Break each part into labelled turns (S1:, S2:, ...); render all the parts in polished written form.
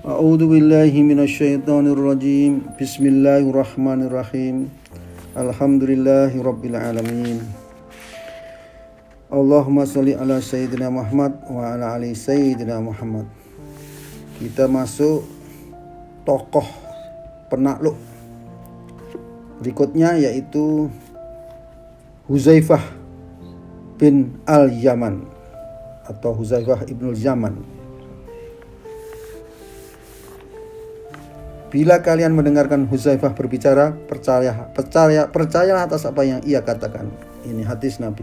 S1: A'udzu billahi minasyaitonir rajim. Bismillahirrahmanirrahim. Alhamdulillahirabbil alamin. Allahumma shalli ala sayyidina Muhammad wa ala ali sayyidina Muhammad. Kita masuk tokoh penakluk berikutnya, yaitu Hudzaifah bin al-Yaman atau Hudzaifah ibnul Yaman. Bila kalian mendengarkan Hudzaifah berbicara, percayalah atas apa yang ia katakan. Ini hadis Nabi.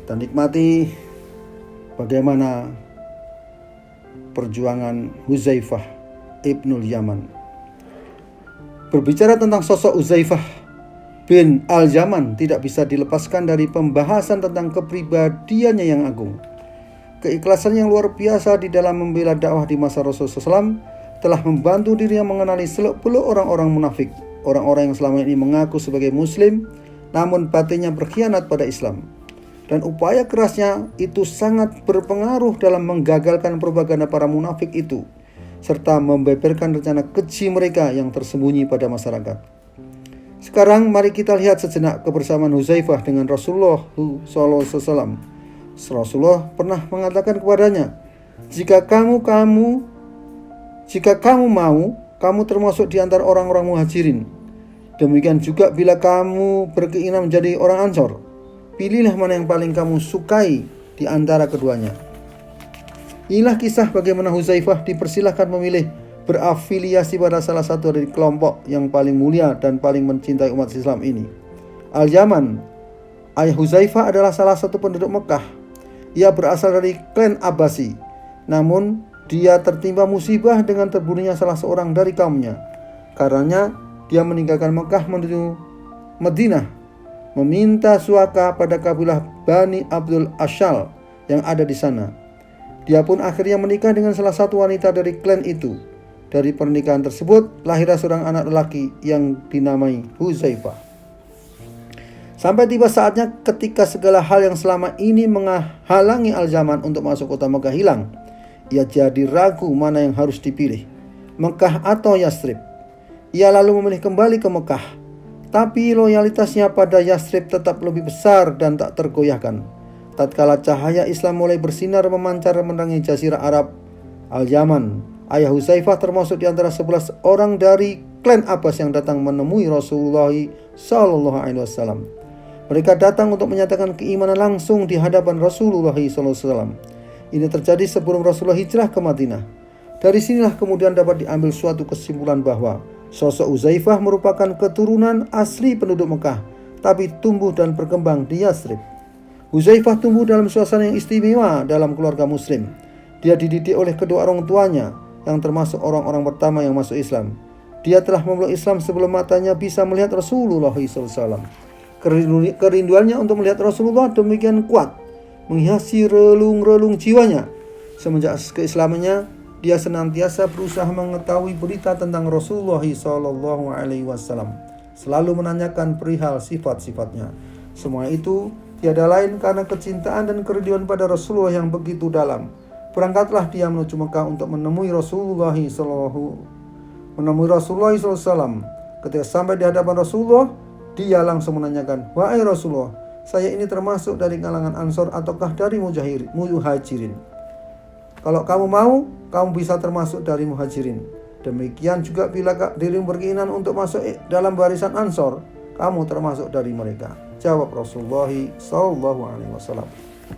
S1: Kita nikmati bagaimana perjuangan Hudzaifah ibnul Yaman. Berbicara tentang sosok Hudzaifah bin al-Yaman tidak bisa dilepaskan dari pembahasan tentang kepribadiannya yang agung. Keikhlasan yang luar biasa di dalam membela dakwah di masa Rasulullah SAW telah membantu dirinya mengenali seluk-beluk orang-orang munafik, orang-orang yang selama ini mengaku sebagai muslim namun batinnya berkhianat pada Islam. Dan upaya kerasnya itu sangat berpengaruh dalam menggagalkan propaganda para munafik itu, serta membeberkan rencana keji mereka yang tersembunyi pada masyarakat. Sekarang mari kita lihat sejenak kebersamaan Hudzaifah dengan Rasulullah SAW. Rasulullah pernah mengatakan kepadanya, Jika kamu mau, kamu termasuk di antara orang-orang muhajirin. Demikian juga bila kamu berkeinginan menjadi orang Ansor, pilihlah mana yang paling kamu sukai di antara keduanya. Inilah kisah bagaimana Hudzaifah dipersilahkan memilih berafiliasi pada salah satu dari kelompok yang paling mulia dan paling mencintai umat Islam ini. Al-Yaman, ayah Hudzaifah adalah salah satu penduduk Mekah. Ia berasal dari klan Abbasi. Namun dia tertimpa musibah dengan terbunuhnya salah seorang dari kaumnya. Karenanya dia meninggalkan Mekah menuju Madinah, meminta suaka pada kabilah Bani Abdul Ashal yang ada di sana. Dia pun akhirnya menikah dengan salah satu wanita dari klan itu. Dari pernikahan tersebut lahirlah seorang anak lelaki yang dinamai Hudzaifah. Sampai tiba saatnya ketika segala hal yang selama ini menghalangi Al-Yaman untuk masuk kota Mekah hilang. Ia jadi ragu mana yang harus dipilih, Mekah atau Yathrib. Ia lalu memilih kembali ke Mekah, tapi loyalitasnya pada Yathrib tetap lebih besar dan tak tergoyahkan. Tatkala cahaya Islam mulai bersinar memancar menerangi jazirah Arab, Al-Yaman, ayah Hudzaifah termasuk di antara 11 orang dari klan Abbas yang datang menemui Rasulullah SAW. Mereka datang untuk menyatakan keimanan langsung di hadapan Rasulullah SAW. Ini terjadi sebelum Rasulullah hijrah ke Madinah. Dari sinilah kemudian dapat diambil suatu kesimpulan bahwa sosok Hudzaifah merupakan keturunan asli penduduk Mekah, tapi tumbuh dan berkembang di Yathrib. Hudzaifah tumbuh dalam suasana yang istimewa dalam keluarga muslim. Dia dididik oleh kedua orang tuanya yang termasuk orang-orang pertama yang masuk Islam. Dia telah memeluk Islam sebelum matanya bisa melihat Rasulullah SAW. Kerinduannya untuk melihat Rasulullah demikian kuat, menghiasi relung-relung jiwanya. Semenjak keislamannya, dia senantiasa berusaha mengetahui berita tentang Rasulullah SAW, selalu menanyakan perihal sifat-sifatnya. Semua itu tiada lain karena kecintaan dan kerinduan pada Rasulullah yang begitu dalam. Berangkatlah dia menuju Mekah untuk menemui Rasulullah SAW. Ketika sampai di hadapan Rasulullah, dia langsung menanyakan, "Wahai Rasulullah, saya ini termasuk dari kalangan Ansor ataukah dari Muhajirin? Kalau kamu mau, kamu bisa termasuk dari Muhajirin. Demikian juga bila dirimu berkeinginan untuk masuk dalam barisan Ansor, kamu termasuk dari mereka." Jawab Rasulullah SAW.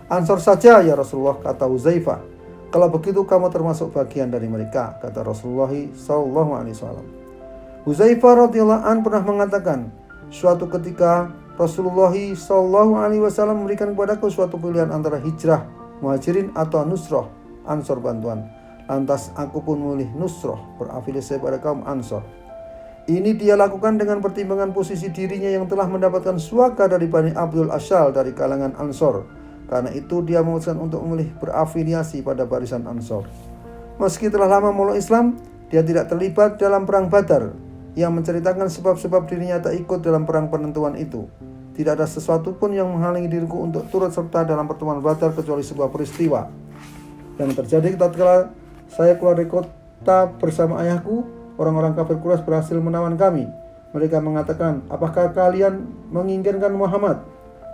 S1: "Ansor saja ya Rasulullah," kata Hudzaifah. "Kalau begitu kamu termasuk bagian dari mereka," kata Rasulullah SAW. Hudzaifah radhiyallahu anhu pernah mengatakan, suatu ketika Rasulullah SAW memberikan kepadaku suatu pilihan antara hijrah Muhajirin atau Nusrah Ansor bantuan. Lantas aku pun memilih Nusrah, berafiliasi pada kaum Ansor. Ini dia lakukan dengan pertimbangan posisi dirinya yang telah mendapatkan suaka dari Bani Abdul Ashal dari kalangan Ansor. Karena itu dia memutuskan untuk memilih berafiliasi pada barisan Ansor. Meski telah lama memeluk Islam, dia tidak terlibat dalam perang Badar yang menceritakan sebab-sebab dirinya tak ikut dalam perang penentuan itu. Tidak ada sesuatu pun yang menghalangi diriku untuk turut serta dalam pertemuan Badar kecuali sebuah peristiwa yang terjadi tatkala Saya keluar dari kota bersama ayahku. Orang-orang kafir Quraisy berhasil menawan kami. Mereka mengatakan, apakah kalian menginginkan Muhammad?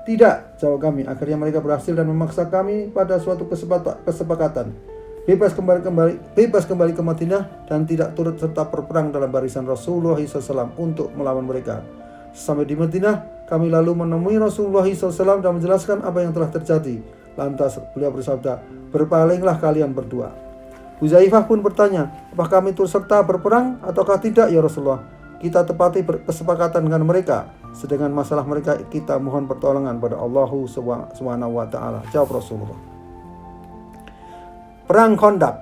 S1: Tidak, jawab kami. Akhirnya mereka berhasil dan memaksa kami pada suatu kesepakatan. Bebas kembali ke Madinah dan tidak turut serta berperang dalam barisan Rasulullah SAW untuk melawan mereka. Sampai di Madinah, kami lalu menemui Rasulullah SAW dan menjelaskan apa yang telah terjadi. Lantas beliau bersabda, berpalinglah kalian berdua. Huzaifah pun bertanya, apakah kami turut serta berperang ataukah tidak ya Rasulullah? Kita tepati kesepakatan dengan mereka. Sedangkan masalah mereka kita mohon pertolongan pada Allah Subhanahu wa taala. Jawab Rasulullah. Perang Khandaq.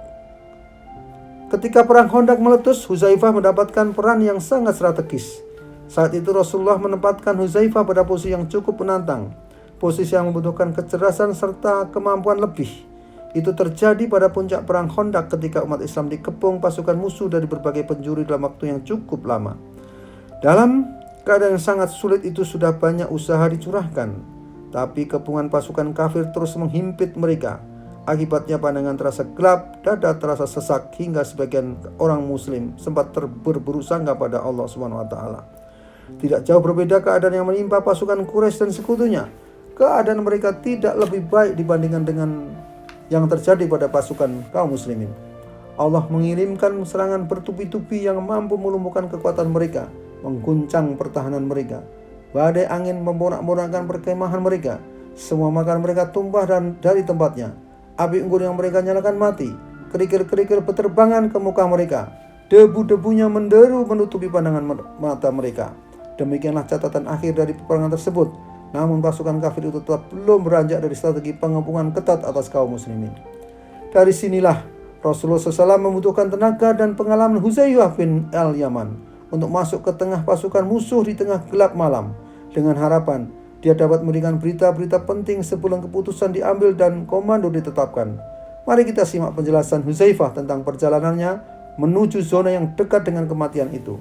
S1: Ketika perang Khandaq meletus, Huzaifah mendapatkan peran yang sangat strategis. Saat itu Rasulullah menempatkan Huzaifah pada posisi yang cukup menantang, posisi yang membutuhkan kecerdasan serta kemampuan lebih. Itu terjadi pada puncak perang Khandaq ketika umat Islam dikepung pasukan musuh dari berbagai penjuru dalam waktu yang cukup lama. Dalam keadaan yang sangat sulit itu sudah banyak usaha dicurahkan, tapi kepungan pasukan kafir terus menghimpit mereka. Akibatnya pandangan terasa gelap, dada terasa sesak, hingga sebagian orang muslim sempat berburu sangka pada Allah Subhanahu wa taala. Tidak jauh berbeda keadaan yang menimpa pasukan Quraisy dan sekutunya. Keadaan mereka tidak lebih baik dibandingkan dengan yang terjadi pada pasukan kaum muslimin. Allah mengirimkan serangan bertubi-tubi yang mampu melumpuhkan kekuatan mereka, mengguncang pertahanan mereka. Badai angin memporak-porandakan perkemahan mereka. Semua makanan mereka tumpah dari tempatnya. Api unggun yang mereka nyalakan mati. Kerikil-kerikil berterbangan ke muka mereka. Debu-debunya menderu menutupi pandangan mata mereka. Demikianlah catatan akhir dari peperangan tersebut. Namun pasukan kafir itu tetap belum beranjak dari strategi pengepungan ketat atas kaum muslimin. Dari sinilah Rasulullah SAW membutuhkan tenaga dan pengalaman Huzaifah bin al-Yaman untuk masuk ke tengah pasukan musuh di tengah gelap malam, dengan harapan dia dapat memberikan berita-berita penting sebelum keputusan diambil dan komando ditetapkan. Mari kita simak penjelasan Huzaifah tentang perjalanannya menuju zona yang dekat dengan kematian itu.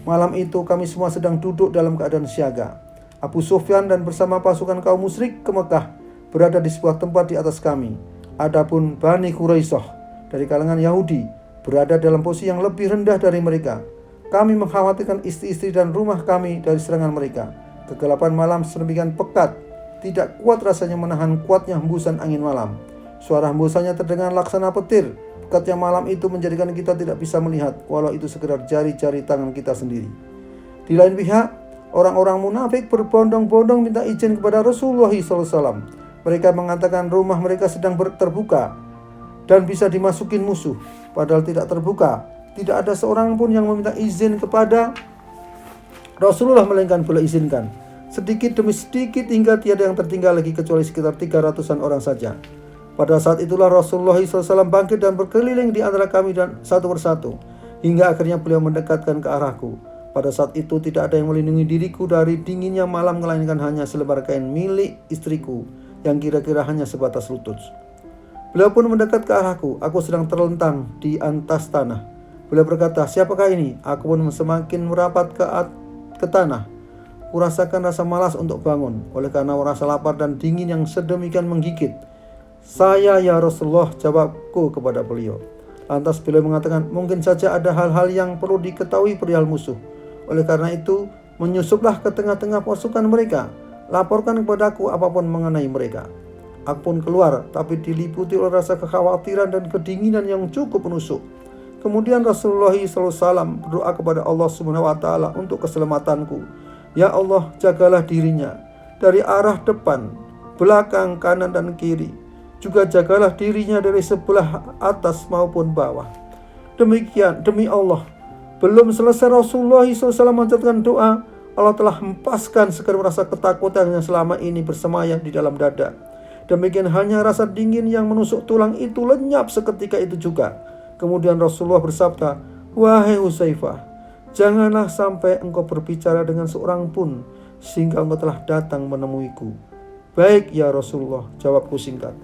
S1: Malam itu kami semua sedang duduk dalam keadaan siaga. Abu Sufyan dan bersama pasukan kaum musyrik ke Mekah berada di sebuah tempat di atas kami. Adapun Bani Quraisyah dari kalangan Yahudi berada dalam posisi yang lebih rendah dari mereka. Kami mengkhawatirkan istri-istri dan rumah kami dari serangan mereka. Kegelapan malam sedemikian pekat, tidak kuat rasanya menahan kuatnya hembusan angin malam. Suara hembusannya terdengar laksana petir. Pekatnya malam itu menjadikan kita tidak bisa melihat, walau itu sekedar jari-jari tangan kita sendiri. Di lain pihak, orang-orang munafik berbondong-bondong minta izin kepada Rasulullah SAW. Mereka mengatakan rumah mereka sedang terbuka dan bisa dimasukin musuh, padahal tidak terbuka. Tidak ada seorang pun yang meminta izin kepada Rasulullah, melainkan boleh izinkan sedikit demi sedikit hingga tiada yang tertinggal lagi kecuali sekitar 300-an orang saja. Pada saat itulah Rasulullah SAW bangkit dan berkeliling di antara kami dan satu persatu, hingga akhirnya beliau mendekatkan ke arahku. Pada saat itu tidak ada yang melindungi diriku dari dinginnya malam, melainkan hanya selebar kain milik istriku yang kira-kira hanya sebatas lutut. Beliau pun mendekat ke arahku. Aku sedang terlentang di atas tanah. Beliau berkata, siapakah ini? Aku pun semakin merapat ke tanah. Kurasakan rasa malas untuk bangun, oleh karena rasa lapar dan dingin yang sedemikian menggigit. Saya ya Rasulullah, jawabku kepada beliau. Lantas beliau mengatakan, mungkin saja ada hal-hal yang perlu diketahui perihal musuh. Oleh karena itu, menyusuplah ke tengah-tengah pasukan mereka. Laporkan kepadaku apapun mengenai mereka. Aku pun keluar, tapi diliputi oleh rasa kekhawatiran dan kedinginan yang cukup menusuk. Kemudian Rasulullah SAW berdoa kepada Allah Subhanahu wa taala untuk keselamatanku. Ya Allah, jagalah dirinya dari arah depan, belakang, kanan dan kiri. Juga jagalah dirinya dari sebelah atas maupun bawah. Demikian, demi Allah. Belum selesai Rasulullah SAW mengucapkan doa, Allah telah hempaskan segala rasa ketakutan yang selama ini bersemayam di dalam dada. Demikian hanya rasa dingin yang menusuk tulang itu lenyap seketika itu juga. Kemudian Rasulullah bersabda, wahai Huzaifah, janganlah sampai engkau berbicara dengan seorang pun sehingga engkau telah datang menemuiku. Baik ya Rasulullah, jawabku singkat.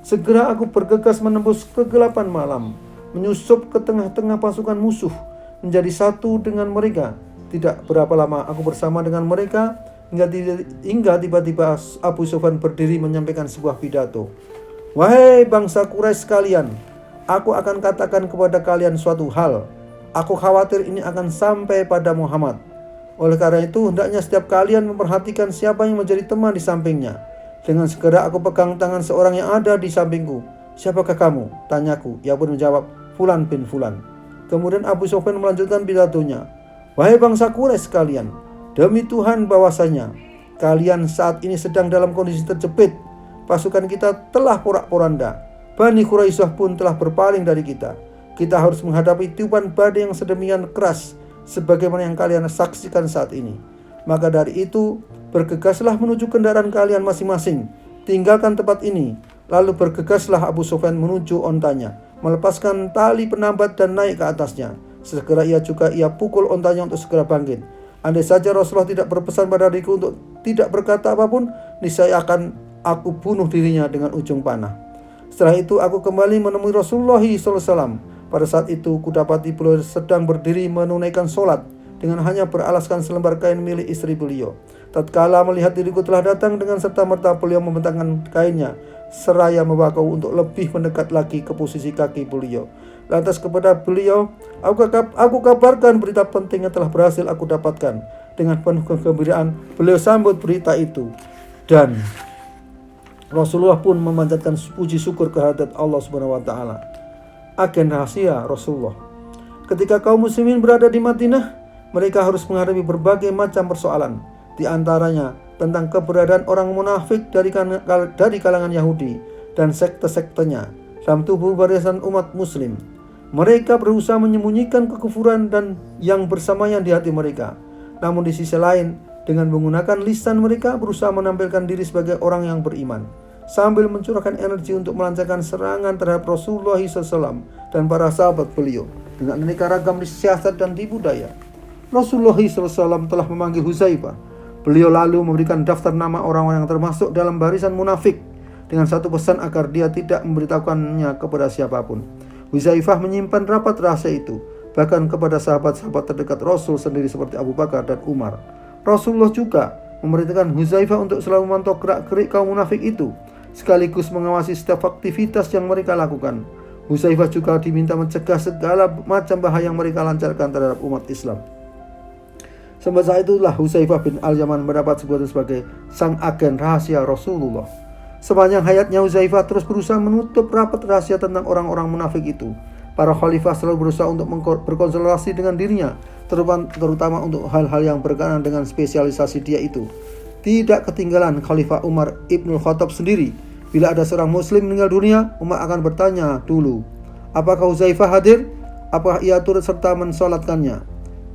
S1: Segera aku bergegas menembus kegelapan malam, menyusup ke tengah-tengah pasukan musuh, menjadi satu dengan mereka. Tidak berapa lama aku bersama dengan mereka, hingga tiba-tiba Abu Sufyan berdiri menyampaikan sebuah pidato. Wahai bangsa Quraisy sekalian, Aku akan katakan kepada kalian suatu hal. Aku khawatir ini akan sampai pada Muhammad. Oleh karena itu, hendaknya setiap kalian memperhatikan siapa yang menjadi teman di sampingnya. Dengan segera aku pegang tangan seorang yang ada di sampingku. Siapakah kamu? Tanyaku. Ia pun menjawab, Fulan bin Fulan. Kemudian Abu Sufyan melanjutkan pidatonya. Wahai bangsa Quraisy sekalian, demi Tuhan bahwasanya kalian saat ini sedang dalam kondisi terjepit. Pasukan kita telah porak-poranda. Bani Quraisyah pun telah berpaling dari kita. Kita harus menghadapi tiupan badai yang sedemikian keras sebagaimana yang kalian saksikan saat ini. Maka dari itu, bergegaslah menuju kendaraan kalian masing-masing. Tinggalkan tempat ini. Lalu bergegaslah Abu Sufyan menuju ontanya, melepaskan tali penambat dan naik ke atasnya. Segera ia pukul ontanya untuk segera bangkit. Andai saja Rasulullah tidak berpesan pada diriku untuk tidak berkata apapun, niscaya akan aku bunuh dirinya dengan ujung panah. Setelah itu aku kembali menemui Rasulullah SAW. Pada saat itu kudapati beliau sedang berdiri menunaikan sholat dengan hanya beralaskan selembar kain milik istri beliau. Tatkala melihat diriku telah datang, dengan serta-merta beliau membentangkan kainnya seraya membawaku untuk lebih mendekat lagi ke posisi kaki beliau. Lantas kepada beliau, aku kabarkan berita penting yang telah berhasil aku dapatkan. Dengan penuh kegembiraan beliau sambut berita itu, dan Rasulullah pun memanjatkan puji syukur kehadirat Allah Subhanahu wa taala. Agen rahasia Rasulullah. Ketika kaum muslimin berada di Madinah, mereka harus menghadapi berbagai macam persoalan, di antaranya tentang keberadaan orang munafik dari kalangan Yahudi dan sekte-sektenya dalam tubuh barisan umat muslim. Mereka berusaha menyembunyikan kekufuran dan yang bersamanya di hati mereka. Namun di sisi lain, dengan menggunakan lisan mereka berusaha menampilkan diri sebagai orang yang beriman, sambil mencurahkan energi untuk melancarkan serangan terhadap Rasulullah SAW dan para sahabat beliau dengan aneka ragam siasat dan tipu daya. Rasulullah SAW telah memanggil Huzaifah. Beliau lalu memberikan daftar nama orang-orang yang termasuk dalam barisan munafik dengan satu pesan agar dia tidak memberitahukannya kepada siapapun. Huzaifah menyimpan rapat rahasia itu bahkan kepada sahabat-sahabat terdekat Rasul sendiri seperti Abu Bakar dan Umar. Rasulullah juga memerintahkan Huzaifah untuk selalu memantau gerak-gerik kaum munafik itu, sekaligus mengawasi setiap aktivitas yang mereka lakukan. Huzaifah juga diminta mencegah segala macam bahaya yang mereka lancarkan terhadap umat Islam. Semasa itulah Huzaifah bin Al-Yaman mendapat sebutan sebagai sang agen rahasia Rasulullah. Sepanjang hayatnya Huzaifah terus berusaha menutup rapat rahasia tentang orang-orang munafik itu. Para khalifah selalu berusaha untuk berkonsultasi dengan dirinya, terutama untuk hal-hal yang berkenaan dengan spesialisasi dia itu. Tidak ketinggalan Khalifah Umar Ibnul Khattab sendiri. Bila ada seorang muslim meninggal dunia, Umar akan bertanya dulu, apakah Huzaifah hadir? Apakah ia turut serta mensolatkannya?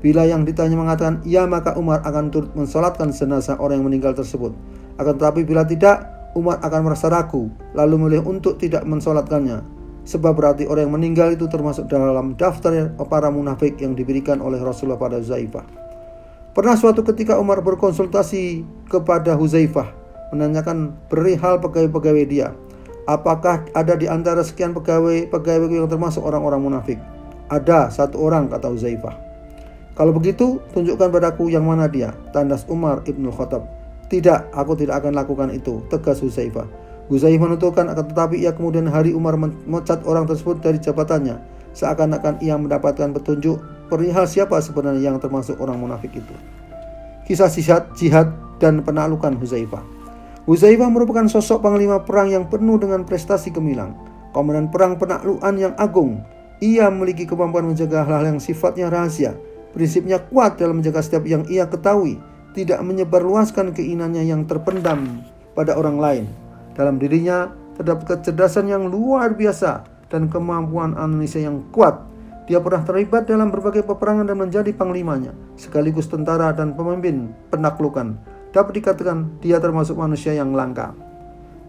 S1: Bila yang ditanya mengatakan iya, maka Umar akan turut mensolatkan jenazah orang yang meninggal tersebut. Akan tetapi bila tidak, Umar akan merasa ragu, lalu memilih untuk tidak mensolatkannya. Sebab berarti orang yang meninggal itu termasuk dalam daftar para munafik yang diberikan oleh Rasulullah pada Huzaifah. Pernah suatu ketika Umar berkonsultasi kepada Huzaifah, menanyakan perihal pegawai-pegawai dia. Apakah ada di antara sekian pegawai yang termasuk orang-orang munafik? Ada satu orang, kata Huzaifah. Kalau begitu, tunjukkan padaku yang mana dia, tandas Umar Ibnul Khattab. Tidak, aku tidak akan lakukan itu, tegas Huzaifah. Huzaifah menuturkan, akan tetapi ia kemudian hari Umar memecat orang tersebut dari jabatannya, seakan-akan ia mendapatkan petunjuk perihal siapa sebenarnya yang termasuk orang munafik itu. Kisah jihad dan penaklukan Huzaifah. Huzaifah merupakan sosok panglima perang yang penuh dengan prestasi gemilang, komandan perang penaklukan yang agung. Ia memiliki kemampuan menjaga hal-hal yang sifatnya rahasia. Prinsipnya kuat dalam menjaga setiap yang ia ketahui, tidak menyebarluaskan keinginannya yang terpendam pada orang lain. Dalam dirinya terdapat kecerdasan yang luar biasa dan kemampuan analisa yang kuat. Dia pernah terlibat dalam berbagai peperangan dan menjadi panglimanya, sekaligus tentara dan pemimpin penaklukan. Dapat dikatakan dia termasuk manusia yang langka.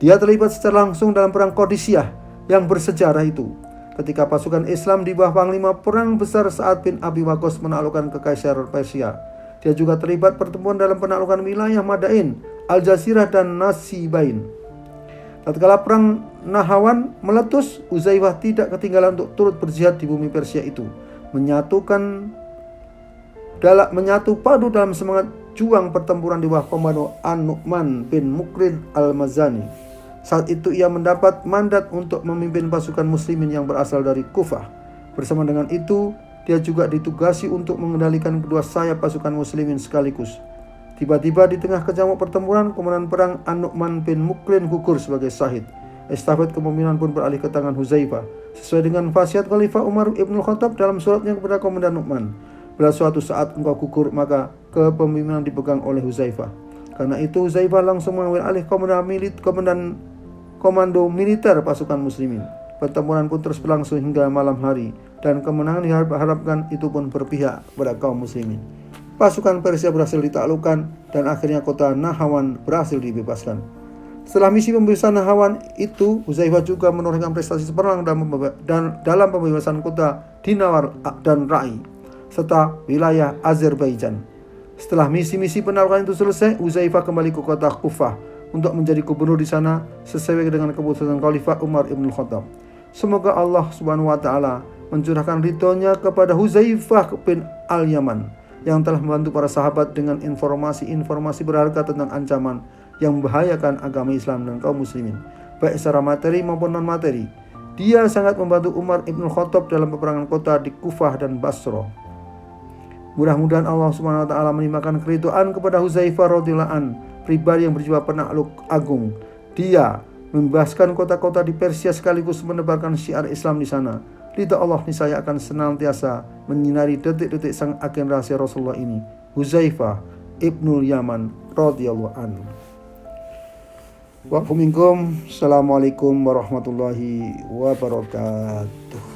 S1: Dia terlibat secara langsung dalam perang Qadisiyah yang bersejarah itu, ketika pasukan Islam di bawah panglima perang besar Sa'ad bin Abi Waqqas menaklukkan Kekaisaran Persia. Dia juga terlibat pertempuran dalam penaklukan wilayah Madain, Al-Jazirah dan Nasibain. Tatkala perang Nahawan meletus, Huzaifah tidak ketinggalan untuk turut berjihad di bumi Persia itu, menyatu padu dalam semangat juang pertempuran di bawah komando An-Nu'man bin Mukrin al-Mazani. Saat itu ia mendapat mandat untuk memimpin pasukan muslimin yang berasal dari Kufah. Bersama dengan itu, dia juga ditugasi untuk mengendalikan kedua sayap pasukan muslimin sekaligus. Tiba-tiba di tengah kecamuk pertempuran, komandan perang An-Nu'man bin Muqrin gugur sebagai syahid. Estafet kepemimpinan pun beralih ke tangan Huzaifah, sesuai dengan wasiat Khalifah Umar ibn Khattab dalam suratnya kepada komandan Nu'man. Bila suatu saat engkau gugur, maka kepemimpinan dipegang oleh Huzaifah. Karena itu Huzaifah langsung mengambil alih komando militer pasukan muslimin. Pertempuran pun terus berlangsung hingga malam hari, dan kemenangan diharapkan itu pun berpihak pada kaum muslimin. Pasukan Persia berhasil ditaklukkan dan akhirnya kota Nahawan berhasil dibebaskan. Setelah misi pembebasan Nahawan itu, Huzaifah juga menorehkan prestasi cemerlang dalam pembebasan kota Dinawar dan Rai serta wilayah Azerbaijan. Setelah misi-misi penaklukan itu selesai, Huzaifah kembali ke kota Kufah untuk menjadi gubernur di sana sesuai dengan keputusan Khalifah Umar ibn Khattab. Semoga Allah Subhanahu wa taala mencurahkan ridhonya kepada Huzaifah bin Al-Yaman yang telah membantu para sahabat dengan informasi-informasi berharga tentang ancaman yang membahayakan agama Islam dan kaum muslimin, baik secara materi maupun non-materi. Dia sangat membantu Umar ibn Khattab dalam peperangan kota di Kufah dan Basra. Mudah-mudahan Allah Subhanahu wa taala menimpakan keridhaan kepada Huzaifah radhiyallahu an, pribadi yang berjiwa penakluk agung. Dia membebaskan kota-kota di Persia sekaligus menebarkan syiar Islam di sana. Ridha Allah niscaya akan senantiasa menyinari detik-detik sang agen rahasia Rasulullah ini, Huzaifah ibnul Yaman radhiyallahu anhu. Wa minkum. Assalamualaikum warahmatullahi wabarakatuh.